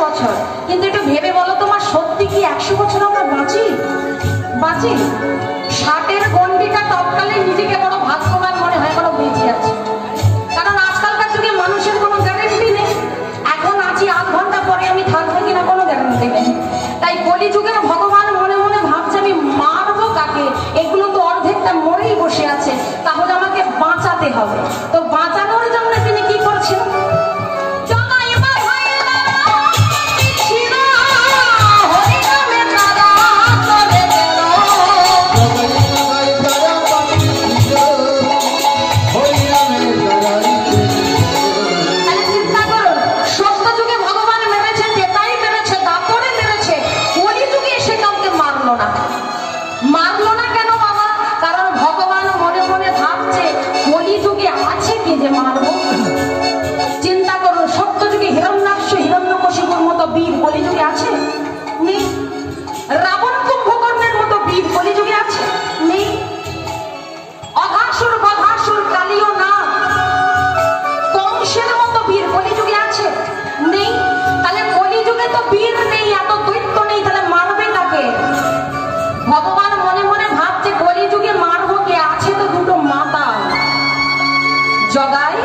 বছর, কিন্তু একটু ভেবে বলো তোমার সত্যি কি 100 বছর আমরা বাঁচি? 60-এর গন্ডিটা তৎকালে নিজেকে বড় ভাগ্যবান মনে হয় এখনো বেঁচে আছে। কারণ আজকালকার যুগে মানুষের কোনো গ্যারেন্টি নেই, এখন আছি আধ ঘন্টা পরে আমি থাকবো কিনা কোনো গ্যারেন্টি নেই। তাই কলিযুগের ভগবান মনে মনে ভাবছে আমি মারবো কাকে, এগুলো তো অর্ধেকটা মরেই বসে আছে, তাহলে আমাকে বাঁচাতে হবে। তো বাঁচানোর জন্য তিনি কি করছেন? বীর কলিযুগে আছে? নেই। রাবণ কুম্ভকর্ণের মতো বীর কলিযুগে আছে? নেই। অঘাসুর বঘাসুর কালিও না কংসের মতো বীর কলিযুগে আছে? নেই। তাহলে কলিযুগে তো বীর নেই, এত দৈত্য নেই, তাহলে মারবে কাকে? ভগবান মনে মনে ভাবছে কলিযুগে মারবো কে? আছে তো দুটো মাতাল, জগাই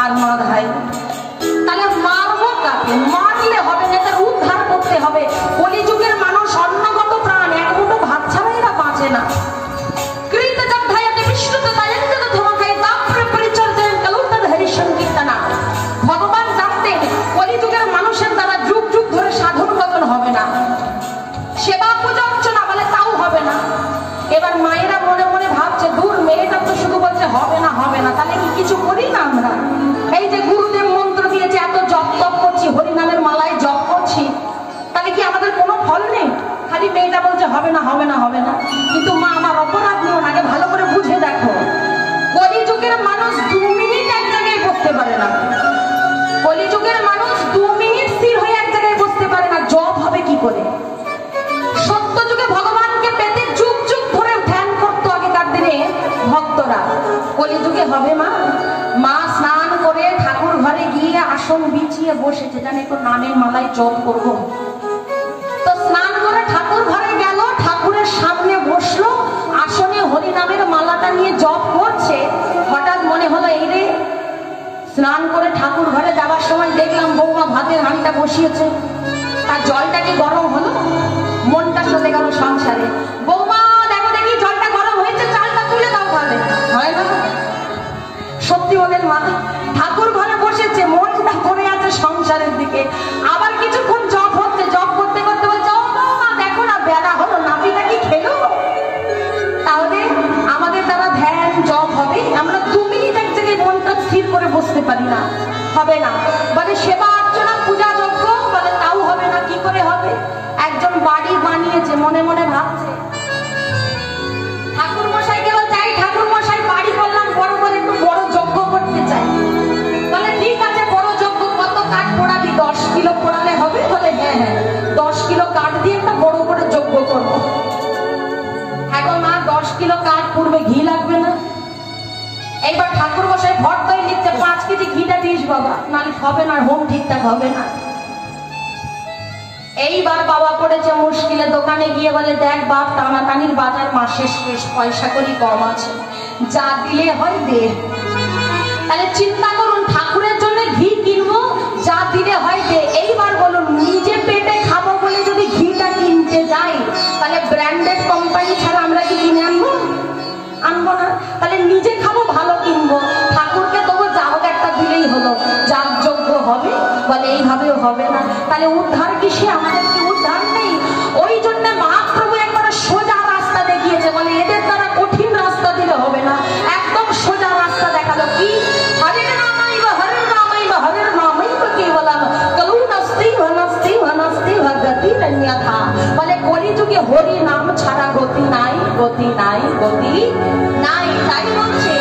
আর মাধাই। তাহলে মারবো কাকে? মারলে হবে না, তার উদ্ধার করতে হবে। কলিযুগের মানুষ অন্নগত প্রাণ, এক মুঠো ভাত ছাড়া এরা বাঁচে না। ভগবান জানতেন কলিযুগের মানুষের দ্বারা যুগ যুগ ধরে সাধন গঠন হবে না, সেবা পূজা অর্চনা বলে তাও হবে না। এবার মায়েরা মনে মনে ভাবছে দূর, মেয়েটা তো শুধু বলছে হবে না হবে না, তাহলে কি কিছু করি না আমরা? এই যে গুরুদেব মন্ত্র দিয়েছে, এত জপ তপ করছি, হরিনামের মালায় জপ করছি, তাহলে কি আমাদের কোনো ফল নেই? খালি মেয়েটা বলছে হবে না হবে না হবে না। কিন্তু মা আমার অপরাধ নিও না, আগে ভালো করে বুঝে দেখো, কলিযুগের মানুষ 2 মিনিট এক জায়গায় বসতে পারে না। কলিযুগের মানুষ 2 মিনিট স্থির হয়ে এক জায়গায় বসতে পারে না, জপ হবে কি করে? সত্য যুগে ভগবানকে পেতে যুগ যুগ ধরে ধ্যান করতো আগেকার দিনে ভক্তরা। কলিযুগে হবে মা? মা স্নান করে ঠাকুর ঘরে গিয়ে আসন বিছিয়ে বসেছে, জানে একটু নামের মালায় জপ করব। তো স্নান করে ঠাকুর ঘরে গেল, ঠাকুরের সামনে বসলো, আসনে হরিনামের মালাটা নিয়ে জপ করছে। হঠাৎ মনে হলো এই রে, স্নান করে ঠাকুর ঘরে যাওয়ার সময় দেখলাম বৌমা ভাতের হাঁড়িটা বসিয়েছে, তার জলটা কি গরম হলো? মনটা চলে গেল সংসারে। বৌমা দেখো দেখি জলটা গরম হয়েছে, চালটা তুলে দাও, তাহলে হয় না? সত্যি বলেন মা, ঠাকুর ঘরে বসেছে, মনটা পড়ে আছে সংসারের দিকে। আবার কিছুক্ষণ জপ হচ্ছে, জপ করতে করতে বলছে ও বৌমা দেখো না বেলা হলো, নাপিটা কি খেলো? তাহলে আমাদের দ্বারা ধ্যান জপ হবে? আমরা 2 মিনিট এক জায়গায় মনটা স্থির করে বসতে পারি না, হবে না। বলে সেবা অর্চনা পূজা যজ্ঞ, বলে তাও হবে না। কি করে হবে? একজন বাড়ি বানিয়েছে, মনে মনে ভাবছে ঠাকুর মশাইকে বলছে এই ঠাকুর মশাই বাড়ি করলাম বড় করে, একটু বড় যজ্ঞ করতে চাই। বলে ঠিক আছে, বড় যজ্ঞ কত কাঠ পোড়াবি? 10 কিলো পোড়ালে হবে? বলে হ্যাঁ হ্যাঁ, 10 কিলো কাঠ দিয়ে একটা বড় করে যজ্ঞ করবো। এখন মা 10 কিলো কাঠ পূর্বে ঘি লাগবে না? এইবার ঠাকুর মশাই ভর দই লিখছে, 5 কেজি ঘিটা দিস বাবা, নাহলে হবে না, হোম ঠিকঠাক হবে না। এইবার বাবা পড়েছে মুশকিলে, দোকানে গিয়ে বলে দেখ বাপ, টানাটানির বাজার মাসের শেষ, পয়সা করি কম আছে, যা দিলে হয় দে। তাহলে চিন্তা করুন, ঠাকুরের জন্য ঘি কিনবো, যা দিলে হয় দে। এইবার বলুন, নিজে পেটে খাবো বলে যদি ঘিটা কিনতে যাই, তাহলে ব্র্যান্ডেড কোম্পানি ছাড়া আমরা কি কিনে আনবো? আনবো না। তাহলে নিজে খাবো, ভালো কিনবো, ঠাকুরকে তবু যা হোক একটা দিলেই হলো, যার যোগ্য হবে। বলে এইভাবেও হবে না। তাহলে উদ্ধার কিসে? আমাদের কি উদ্ধার নেই? ওই জন্য মহাপ্রভু একবার সোজা রাস্তা দেখিয়েছে, বলে এদের দ্বারা কঠিন রাস্তা দিলে হবে না, একদম সোজা রাস্তা দেখালো। কি? হরের নামাইব হরের নামাইব হরের নামাইব কেবলম কলু নস্তি ভনস্তি ভনস্তি ভগতি রণ্যথা। বলে কলিযুগে হরি নাম ছাড়া গতি নাই, গতি নাই, গতি নাই। তাই বলছে